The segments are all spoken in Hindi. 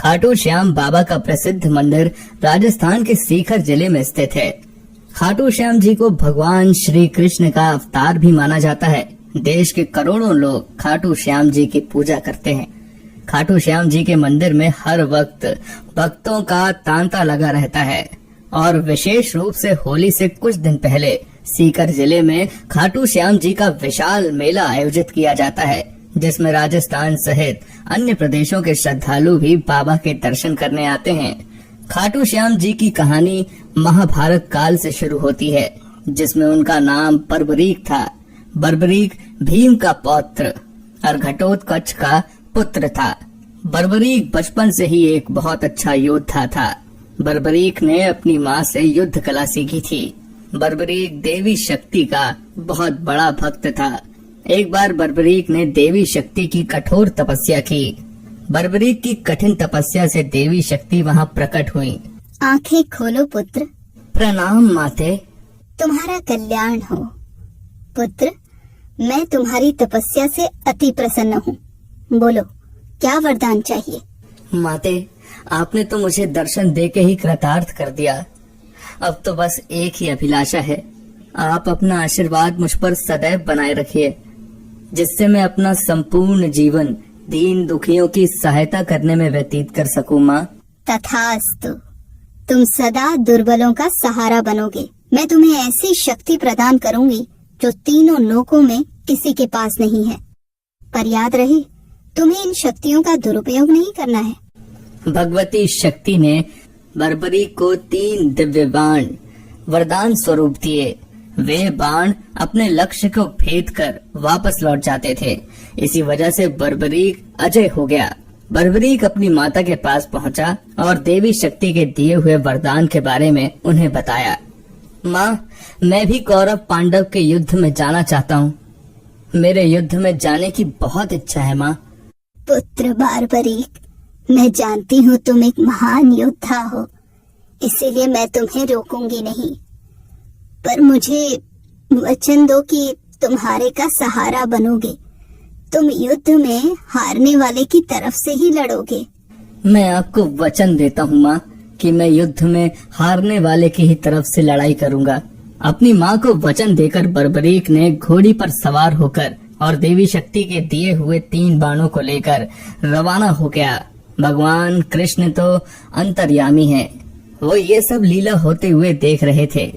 खाटू श्याम बाबा का प्रसिद्ध मंदिर राजस्थान के सीकर जिले में स्थित है। खाटू श्याम जी को भगवान श्री कृष्ण का अवतार भी माना जाता है। देश के करोड़ों लोग खाटू श्याम जी की पूजा करते हैं। खाटू श्याम जी के मंदिर में हर वक्त भक्तों का तांता लगा रहता है और विशेष रूप से होली से कुछ दिन पहले सीकर जिले में खाटू श्याम जी का विशाल मेला आयोजित किया जाता है, जिसमें राजस्थान सहित अन्य प्रदेशों के श्रद्धालु भी बाबा के दर्शन करने आते हैं। खाटू श्याम जी की कहानी महाभारत काल से शुरू होती है, जिसमें उनका नाम बर्बरीक था। बर्बरीक भीम का पौत्र और घटोत्कच का पुत्र था। बर्बरीक बचपन से ही एक बहुत अच्छा योद्धा था। बर्बरीक ने अपनी माँ से युद्ध कला सीखी थी। बर्बरीक देवी शक्ति का बहुत बड़ा भक्त था। एक बार बर्बरीक ने देवी शक्ति की कठोर तपस्या की। बर्बरीक की कठिन तपस्या से देवी शक्ति वहाँ प्रकट हुई। आंखें खोलो पुत्र। प्रणाम माते। तुम्हारा कल्याण हो पुत्र। मैं तुम्हारी तपस्या से अति प्रसन्न हूँ। बोलो क्या वरदान चाहिए? माते, आपने तो मुझे दर्शन देके ही कृतार्थ कर दिया। अब तो बस एक ही अभिलाषा है, आप अपना आशीर्वाद मुझ पर सदैव बनाए रखिए, जिससे मैं अपना संपूर्ण जीवन दीन दुखियों की सहायता करने में व्यतीत कर सकूं। माँ तथास्तु। तुम सदा दुर्बलों का सहारा बनोगे। मैं तुम्हें ऐसी शक्ति प्रदान करूंगी जो तीनों लोकों में किसी के पास नहीं है। पर याद रहे, तुम्हें इन शक्तियों का दुरुपयोग नहीं करना है। भगवती शक्ति ने बर्बरीक को 3 दिव्य बाण वरदान स्वरूप दिए। वे बाण अपने लक्ष्य को भेद कर वापस लौट जाते थे। इसी वजह से बर्बरीक अजय हो गया। बर्बरीक अपनी माता के पास पहुंचा और देवी शक्ति के दिए हुए वरदान के बारे में उन्हें बताया। माँ, मैं भी कौरव पांडव के युद्ध में जाना चाहता हूँ। मेरे युद्ध में जाने की बहुत इच्छा है। माँ पुत्र बर्बरीक, मैं जानती हूँ तुम एक महान योद्धा हो, इसीलिए मैं तुम्हें रोकूंगी नहीं। पर मुझे वचन दो कि तुम्हारे का सहारा बनोगे। तुम युद्ध में हारने वाले की तरफ से ही लड़ोगे। मैं आपको वचन देता हूँ माँ कि मैं युद्ध में हारने वाले की ही तरफ से लड़ाई करूँगा। अपनी माँ को वचन देकर बर्बरीक ने घोड़ी पर सवार होकर और देवी शक्ति के दिए हुए 3 बाणों को लेकर रवाना हो गया। भगवान कृष्ण तो अंतर्यामी हैं। वो ये सब लीला होते हुए देख रहे थे।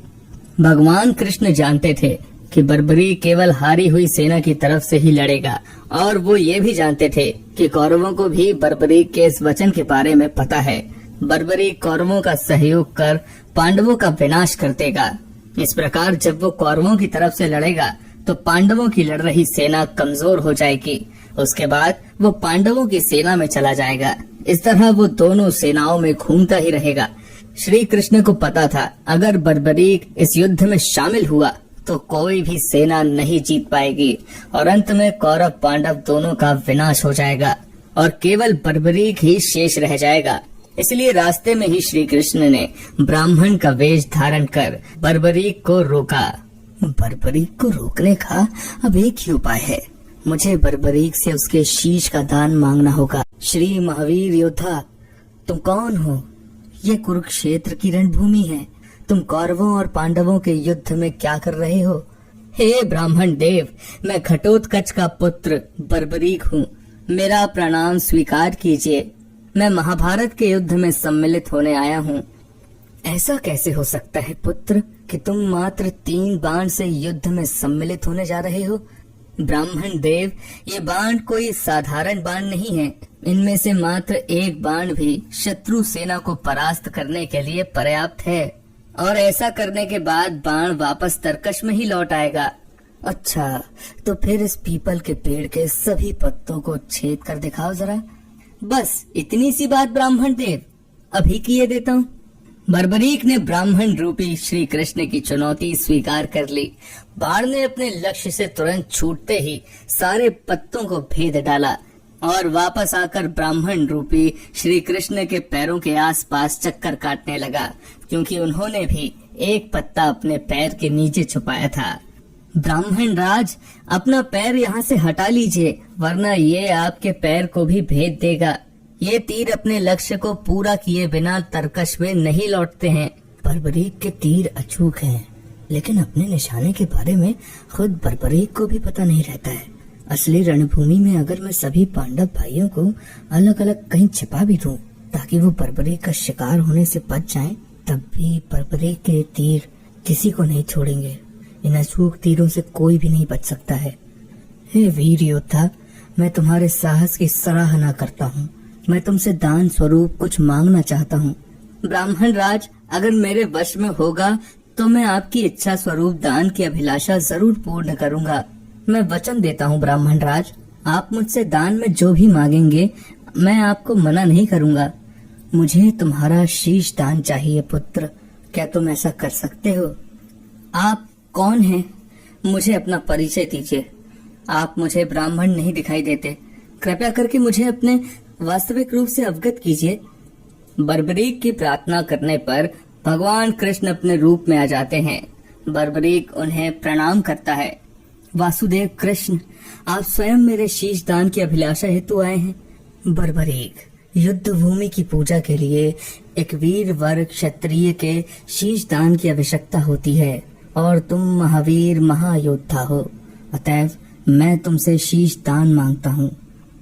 भगवान कृष्ण जानते थे कि बर्बरीक केवल हारी हुई सेना की तरफ से ही लड़ेगा, और वो ये भी जानते थे कि कौरवों को भी बर्बरीक के इस वचन के बारे में पता है। बर्बरीक कौरवों का सहयोग कर पांडवों का विनाश कर देगा। इस प्रकार जब वो कौरवों की तरफ से लड़ेगा तो पांडवों की लड़ रही सेना कमजोर हो जाएगी। उसके बाद वो पांडवों की सेना में चला जाएगा। इस तरह वो दोनों सेनाओं में घूमता ही रहेगा। श्री कृष्ण को पता था, अगर बर्बरीक इस युद्ध में शामिल हुआ तो कोई भी सेना नहीं जीत पाएगी और अंत में कौरव पांडव दोनों का विनाश हो जाएगा और केवल बर्बरीक ही शेष रह जाएगा। इसलिए रास्ते में ही श्री कृष्ण ने ब्राह्मण का वेश धारण कर बर्बरीक को रोका। बर्बरीक को रोकने का अब एक ही उपाय है। मुझे बर्बरीक से उसके शीश का दान मांगना होगा। श्री महावीर योद्धा, तुम कौन हो? ये कुरुक्षेत्र की रणभूमि है। तुम कौरवों और पांडवों के युद्ध में क्या कर रहे हो? हे ब्राह्मण देव, मैं घटोत्कच का पुत्र बर्बरीक हूँ। मेरा प्रणाम स्वीकार कीजिए। मैं महाभारत के युद्ध में सम्मिलित होने आया हूँ। ऐसा कैसे हो सकता है पुत्र कि तुम मात्र 3 बाण से युद्ध में सम्मिलित होने जा रहे हो? ब्राह्मण देव, ये बाण कोई साधारण बाण नहीं है। इनमें से मात्र 1 बाण भी शत्रु सेना को परास्त करने के लिए पर्याप्त है, और ऐसा करने के बाद बाण वापस तरकश में ही लौट आएगा। अच्छा, तो फिर इस पीपल के पेड़ के सभी पत्तों को छेद कर दिखाओ जरा। बस इतनी सी बात ब्राह्मण देव, अभी किए देता हूँ। बर्बरीक ने ब्राह्मण रूपी श्री कृष्ण की चुनौती स्वीकार कर ली। बाण ने अपने लक्ष्य से तुरंत छूटते ही सारे पत्तों को भेद डाला और वापस आकर ब्राह्मण रूपी श्री कृष्ण के पैरों के आसपास चक्कर काटने लगा, क्योंकि उन्होंने भी एक पत्ता अपने पैर के नीचे छुपाया था। ब्राह्मण राज, अपना पैर यहाँ से हटा लीजिए, वरना ये आपके पैर को भी भेद देगा। ये तीर अपने लक्ष्य को पूरा किए बिना तरकश में नहीं लौटते हैं। बर्बरीक के तीर अचूक हैं, लेकिन अपने निशाने के बारे में खुद बर्बरीक को भी पता नहीं रहता है। असली रणभूमि में अगर मैं सभी पांडव भाइयों को अलग अलग कहीं छिपा भी दूं ताकि वो बर्बरीक का शिकार होने से बच जाएं, तब भी बर्बरीक के तीर किसी को नहीं छोड़ेंगे। इन अचूक तीरों से कोई भी नहीं बच सकता है। हे वीर योद्धा, मैं तुम्हारे साहस की सराहना करता हूँ। मैं तुमसे दान स्वरूप कुछ मांगना चाहता हूँ। ब्राह्मण राज, अगर मेरे वश में होगा तो मैं आपकी इच्छा स्वरूप दान की अभिलाषा जरूर पूर्ण करूँगा। मैं वचन देता हूँ ब्राह्मण राज, आप मुझसे दान में जो भी मांगेंगे मैं आपको मना नहीं करूँगा। मुझे तुम्हारा शीश दान चाहिए पुत्र, क्या तुम ऐसा कर सकते हो? आप कौन हैं? मुझे अपना परिचय दीजिए। आप मुझे ब्राह्मण नहीं दिखाई देते, कृपया करके मुझे अपने वास्तविक रूप से अवगत कीजिए। बर्बरीक की प्रार्थना करने पर भगवान कृष्ण अपने रूप में आ जाते हैं। बर्बरीक उन्हें प्रणाम करता है। वासुदेव कृष्ण, आप स्वयं मेरे शीश दान की अभिलाषा हेतु आए हैं। बर्बरीक, युद्ध भूमि की पूजा के लिए एक वीर वर क्षत्रिय के शीश दान की आवश्यकता होती है और तुम महावीर महायोद्धा हो, अतएव मैं तुमसे शीश दान मांगता हूँ।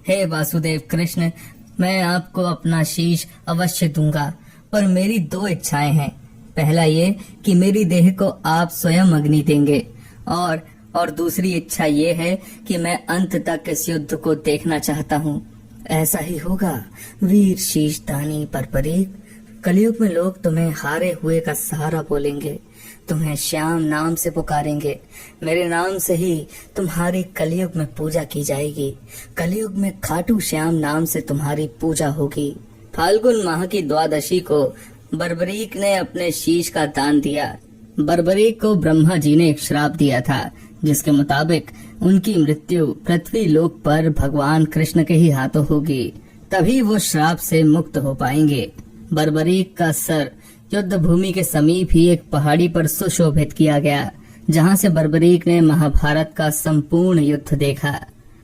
हे वासुदेव कृष्ण, मैं आपको अपना शीश अवश्य दूंगा, पर मेरी दो इच्छाएं हैं। पहला ये कि मेरी देह को आप स्वयं अग्नि देंगे और दूसरी इच्छा ये है कि मैं अंत तक इस युद्ध को देखना चाहता हूँ। ऐसा ही होगा वीर शीशदानी बर्बरीक। कलयुग में लोग तुम्हें हारे हुए का सहारा बोलेंगे, तुम्हें श्याम नाम से पुकारेंगे। मेरे नाम से ही तुम्हारी कलयुग में पूजा की जाएगी। कलयुग में खाटू श्याम नाम से तुम्हारी पूजा होगी। फाल्गुन माह की द्वादशी को बर्बरीक ने अपने शीश का दान दिया। बर्बरीक को ब्रह्मा जी ने एक श्राप दिया था, जिसके मुताबिक उनकी मृत्यु पृथ्वी लोक पर भगवान कृष्ण के ही हाथों होगी, तभी वो श्राप से मुक्त हो पाएंगे। बर्बरीक का सर युद्ध भूमि के समीप ही एक पहाड़ी पर सुशोभित किया गया, जहां से बर्बरीक ने महाभारत का संपूर्ण युद्ध देखा।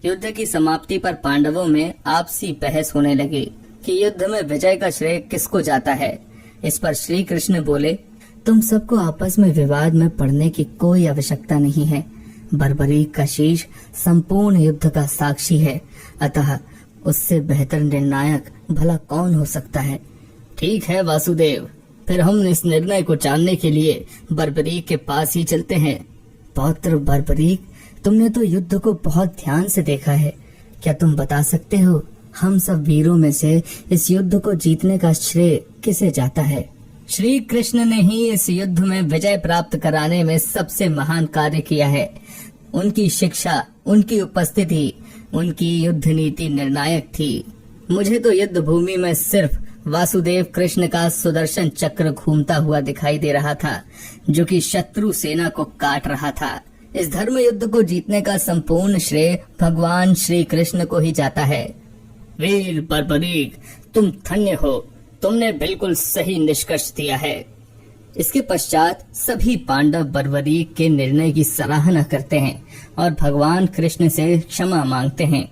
युद्ध की समाप्ति पर पांडवों में आपसी बहस होने लगी कि युद्ध में विजय का श्रेय किसको जाता है। इस पर श्री कृष्ण बोले, तुम सबको आपस में विवाद में पड़ने की कोई आवश्यकता नहीं है। बर्बरीक का शीश संपूर्ण युद्ध का साक्षी है, अतः उससे बेहतर निर्णायक भला कौन हो सकता है। ठीक है वासुदेव, फिर हम इस निर्णय को जानने के लिए बर्बरीक के पास ही चलते हैं। पौत्र बर्बरीक, तुमने तो युद्ध को बहुत ध्यान से देखा है, क्या तुम बता सकते हो हम सब वीरों में से इस युद्ध को जीतने का श्रेय किसे जाता है? श्री कृष्ण ने ही इस युद्ध में विजय प्राप्त कराने में सबसे महान कार्य किया है। उनकी शिक्षा, उनकी उपस्थिति, उनकी युद्ध नीति निर्णायक थी। मुझे तो युद्ध भूमि में सिर्फ वासुदेव कृष्ण का सुदर्शन चक्र घूमता हुआ दिखाई दे रहा था, जो कि शत्रु सेना को काट रहा था। इस धर्म युद्ध को जीतने का संपूर्ण श्रेय भगवान श्री कृष्ण को ही जाता है। वीर बर्बरीक, तुम धन्य हो, तुमने बिल्कुल सही निष्कर्ष दिया है। इसके पश्चात सभी पांडव बर्बरीक के निर्णय की सराहना करते हैं और भगवान कृष्ण से क्षमा मांगते हैं,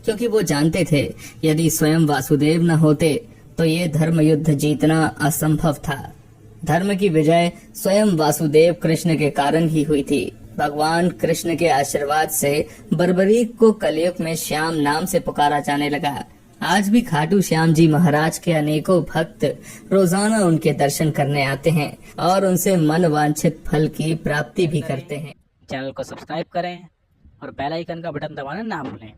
क्योंकि वो जानते थे यदि स्वयं वासुदेव न होते तो ये धर्म युद्ध जीतना असंभव था। धर्म की विजय स्वयं वासुदेव कृष्ण के कारण ही हुई थी। भगवान कृष्ण के आशीर्वाद से बर्बरीक को कलयुग में श्याम नाम से पुकारा जाने लगा। आज भी खाटू श्याम जी महाराज के अनेकों भक्त रोजाना उनके दर्शन करने आते हैं और उनसे मन वांछित फल की प्राप्ति भी करते हैं। चैनल को सब्सक्राइब करें और बेल आइकन का बटन दबाना ना भूलें।